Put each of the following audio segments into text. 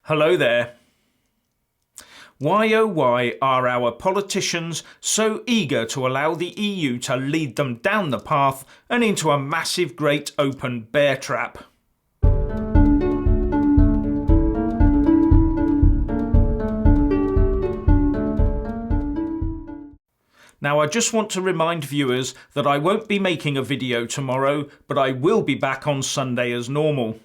Hello there. Why oh why are our politicians so eager to allow the EU to lead them down the path and into a massive great open bear trap? Now I just want to remind viewers that I won't be making a video tomorrow, but I will be back on Sunday as normal.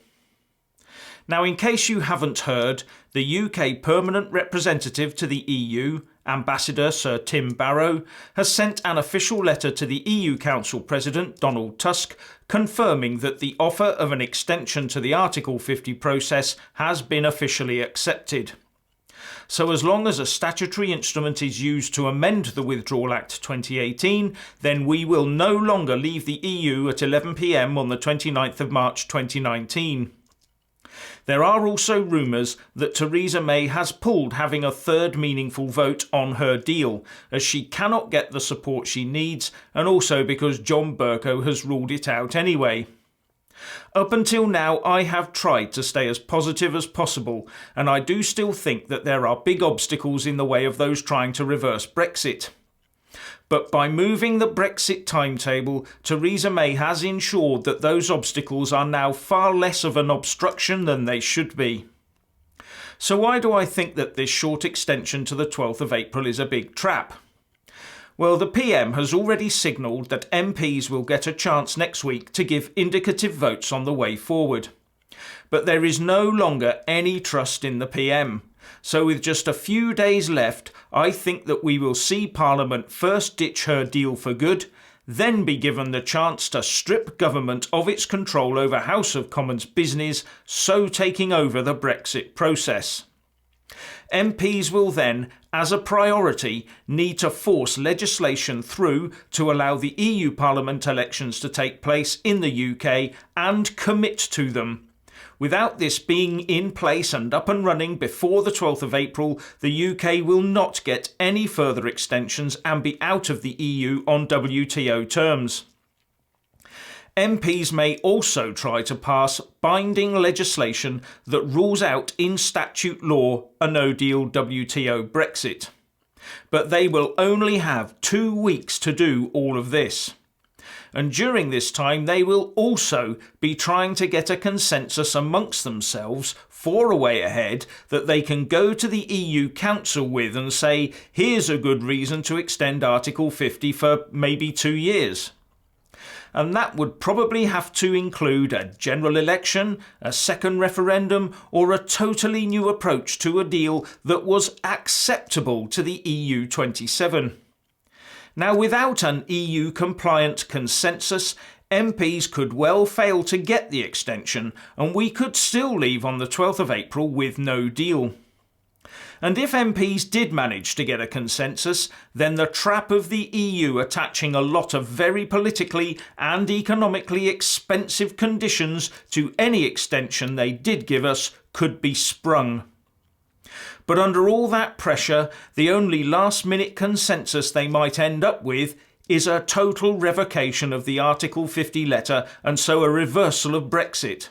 Now, in case you haven't heard, the UK Permanent Representative to the EU, Ambassador Sir Tim Barrow, has sent an official letter to the EU Council President Donald Tusk confirming that the offer of an extension to the Article 50 process has been officially accepted. So as long as a statutory instrument is used to amend the Withdrawal Act 2018, then we will no longer leave the EU at 11 p.m. on the 29th of March 2019. There are also rumours that Theresa May has pulled having a third meaningful vote on her deal, as she cannot get the support she needs, and also because John Bercow has ruled it out anyway. Up until now, I have tried to stay as positive as possible, and I do still think that there are big obstacles in the way of those trying to reverse Brexit. But by moving the Brexit timetable, Theresa May has ensured that those obstacles are now far less of an obstruction than they should be. So why do I think that this short extension to the 12th of April is a big trap? Well, the PM has already signalled that MPs will get a chance next week to give indicative votes on the way forward. But there is no longer any trust in the PM. So with just a few days left, I think that we will see Parliament first ditch her deal for good, then be given the chance to strip government of its control over House of Commons business, so taking over the Brexit process. MPs will then, as a priority, need to force legislation through to allow the EU Parliament elections to take place in the UK and commit to them. Without this being in place and up and running before the 12th of April, the UK will not get any further extensions and be out of the EU on WTO terms. MPs may also try to pass binding legislation that rules out in statute law a no-deal WTO Brexit. But they will only have 2 weeks to do all of this. And during this time they will also be trying to get a consensus amongst themselves for a way ahead that they can go to the EU Council with and say, here's a good reason to extend Article 50 for maybe 2 years. And that would probably have to include a general election, a second referendum, or a totally new approach to a deal that was acceptable to the EU 27. Now, without an EU-compliant consensus, MPs could well fail to get the extension, and we could still leave on the 12th of April with no deal. And if MPs did manage to get a consensus, then the trap of the EU attaching a lot of very politically and economically expensive conditions to any extension they did give us could be sprung. But under all that pressure, the only last-minute consensus they might end up with is a total revocation of the Article 50 letter and so a reversal of Brexit.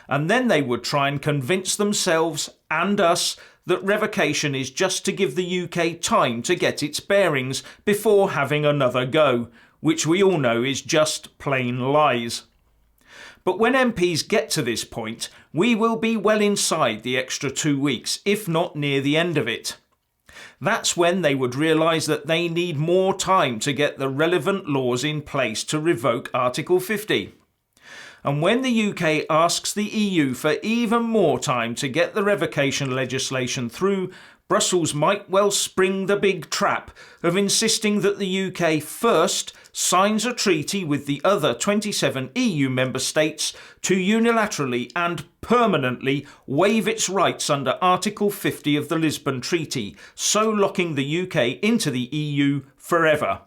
And then they would try and convince themselves and us that revocation is just to give the UK time to get its bearings before having another go, which we all know is just plain lies. But when MPs get to this point, we will be well inside the extra 2 weeks, if not near the end of it. That's when they would realise that they need more time to get the relevant laws in place to revoke Article 50. And when the UK asks the EU for even more time to get the revocation legislation through, Brussels might well spring the big trap of insisting that the UK first signs a treaty with the other 27 EU member states to unilaterally and permanently waive its rights under Article 50 of the Lisbon Treaty, so locking the UK into the EU forever.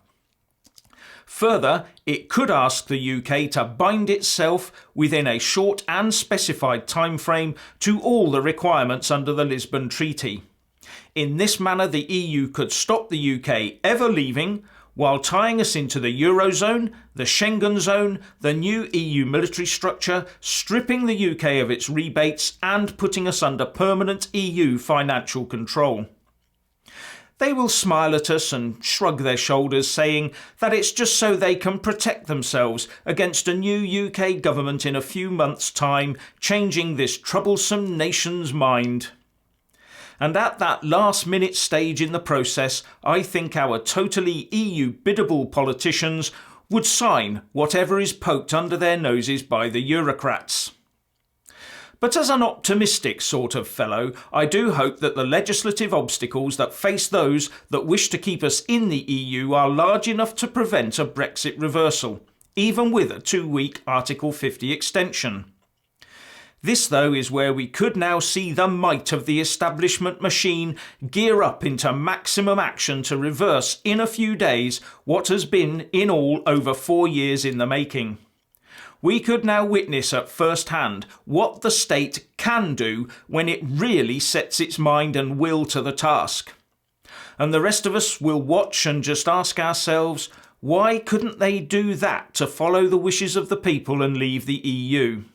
Further, it could ask the UK to bind itself within a short and specified timeframe to all the requirements under the Lisbon Treaty. In this manner, the EU could stop the UK ever leaving, while tying us into the Eurozone, the Schengen zone, the new EU military structure, stripping the UK of its rebates and putting us under permanent EU financial control. They will smile at us and shrug their shoulders, saying that it's just so they can protect themselves against a new UK government in a few months' time, changing this troublesome nation's mind. And at that last-minute stage in the process, I think our totally EU-biddable politicians would sign whatever is poked under their noses by the Eurocrats. But as an optimistic sort of fellow, I do hope that the legislative obstacles that face those that wish to keep us in the EU are large enough to prevent a Brexit reversal, even with a 2-week Article 50 extension. This, though, is where we could now see the might of the establishment machine gear up into maximum action to reverse in a few days what has been in all over 4 years in the making. We could now witness at first hand what the state can do when it really sets its mind and will to the task. And the rest of us will watch and just ask ourselves, why couldn't they do that to follow the wishes of the people and leave the EU?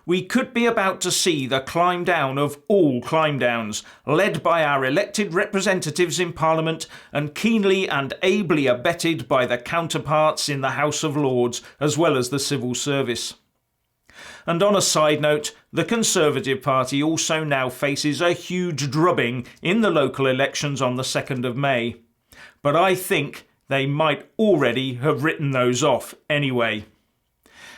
We could be about to see the climb down of all climb downs, led by our elected representatives in Parliament and keenly and ably abetted by the counterparts in the House of Lords as well as the civil service. And on a side note, the Conservative Party also now faces a huge drubbing in the local elections on the 2nd of May. But I think they might already have written those off anyway.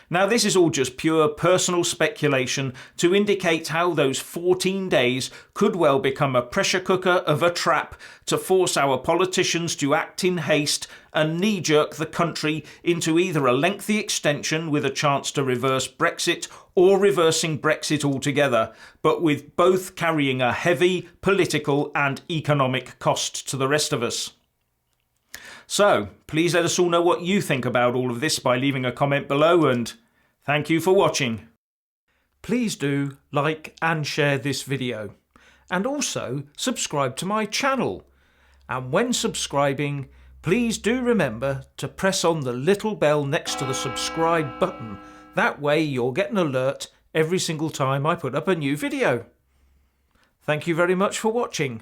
Now, this is all just pure personal speculation to indicate how those 14 days could well become a pressure cooker of a trap to force our politicians to act in haste and knee-jerk the country into either a lengthy extension with a chance to reverse Brexit or reversing Brexit altogether, but with both carrying a heavy political and economic cost to the rest of us. So, please let us all know what you think about all of this by leaving a comment below, and thank you for watching. Please do like and share this video, and also subscribe to my channel. And when subscribing, please do remember to press on the little bell next to the subscribe button. That way you'll get an alert every single time I put up a new video. Thank you very much for watching.